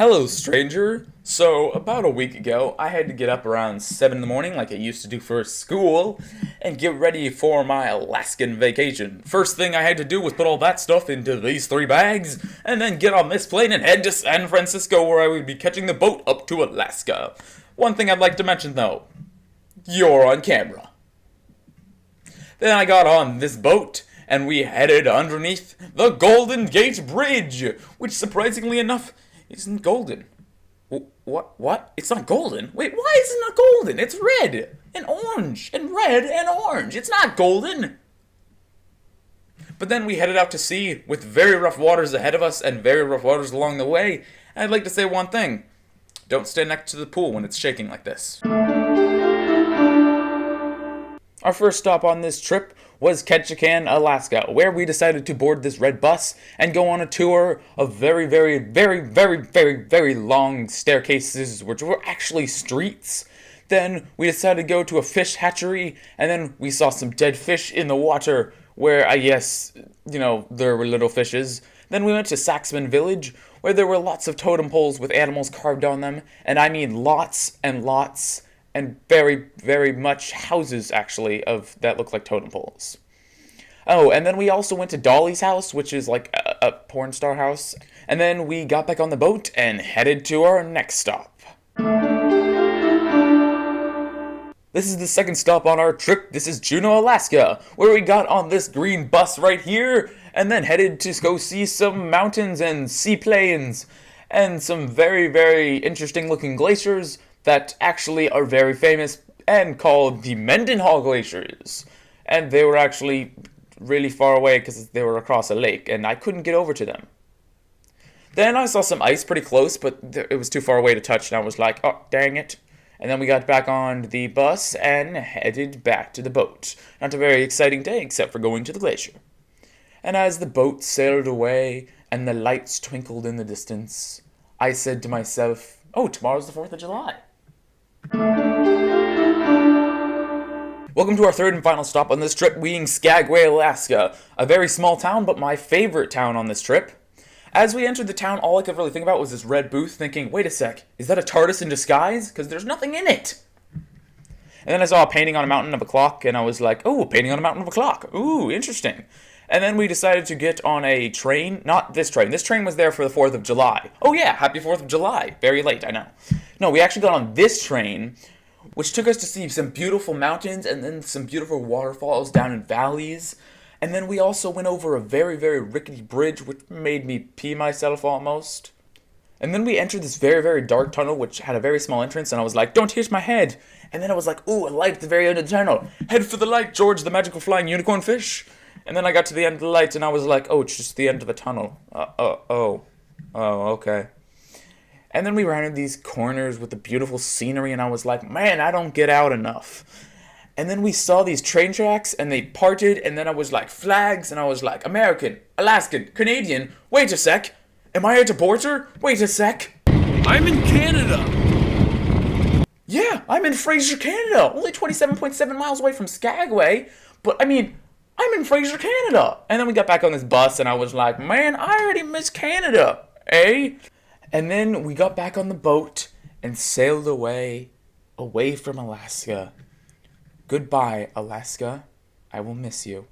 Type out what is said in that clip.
Hello, stranger. So, about a week ago, I had to get up around 7 in the morning, like I used to do for school, and get ready for my Alaskan vacation. First thing I had to do was put all that stuff into these 3 bags, and then get on this plane and head to San Francisco, where I would be catching the boat up to Alaska. One thing I'd like to mention, though, you're on camera. Then I got on this boat, and we headed underneath the Golden Gate Bridge, which, surprisingly enough, isn't golden. What? It's not golden? Wait, why isn't it golden? It's red and orange and red and orange. It's not golden. But then we headed out to sea with very rough waters ahead of us and very rough waters along the way. And I'd like to say one thing. Don't stand next to the pool when it's shaking like this. Our first stop on this trip was Ketchikan, Alaska, where we decided to board this red bus and go on a tour of very long staircases, which were actually streets. Then we decided to go to a fish hatchery, and then we saw some dead fish in the water where I guess, there were little fishes. Then we went to Saxman Village, where there were lots of totem poles with animals carved on them, and I mean lots and lots and very much houses, actually, that look like totem poles. Oh, and then we also went to Dolly's house, which is like a porn star house. And then we got back on the boat and headed to our next stop. This is the second stop on our trip. This is Juneau, Alaska, where we got on this green bus right here, and then headed to go see some mountains and seaplanes, and some very interesting looking glaciers that actually are very famous and called the Mendenhall Glaciers. And they were actually really far away because they were across a lake, and I couldn't get over to them. Then I saw some ice pretty close, but it was too far away to touch, and I was like, oh, dang it. And then we got back on the bus and headed back to the boat. Not a very exciting day, except for going to the glacier. And as the boat sailed away and the lights twinkled in the distance, I said to myself, oh, tomorrow's the 4th of July. Welcome to our third and final stop on this trip, being Skagway, Alaska. A very small town, but my favorite town on this trip. As we entered the town, all I could really think about was this red booth, thinking, wait a sec, is that a TARDIS in disguise? Because there's nothing in it. And then I saw a painting on a mountain of a clock, and I was like, oh, a painting on a mountain of a clock. Ooh, interesting. And then we decided to get on a train. Not this train. This train was there for the 4th of July. Oh yeah, happy 4th of July. Very late, I know. No, we actually got on this train, which took us to see some beautiful mountains and then some beautiful waterfalls down in valleys. And then we also went over a very rickety bridge, which made me pee myself almost. And then we entered this very dark tunnel, which had a very small entrance, and I was like, don't hit my head. And then I was like, ooh, a light at the very end of the tunnel. Head for the light, George, the magical flying unicorn fish. And then I got to the end of the light, and I was like, oh, it's just the end of a tunnel. Oh, okay. And then we ran into these corners with the beautiful scenery, and I was like, man, I don't get out enough. And then we saw these train tracks, and they parted, and then I was like, flags, and I was like, American, Alaskan, Canadian, wait a sec. Am I at a border? Wait a sec. I'm in Canada. Yeah, I'm in Fraser, Canada. Only 27.7 miles away from Skagway, but I mean, I'm in Fraser, Canada. And then we got back on this bus, and I was like, man, I already miss Canada, eh? And then we got back on the boat and sailed away from Alaska. Goodbye, Alaska. I will miss you.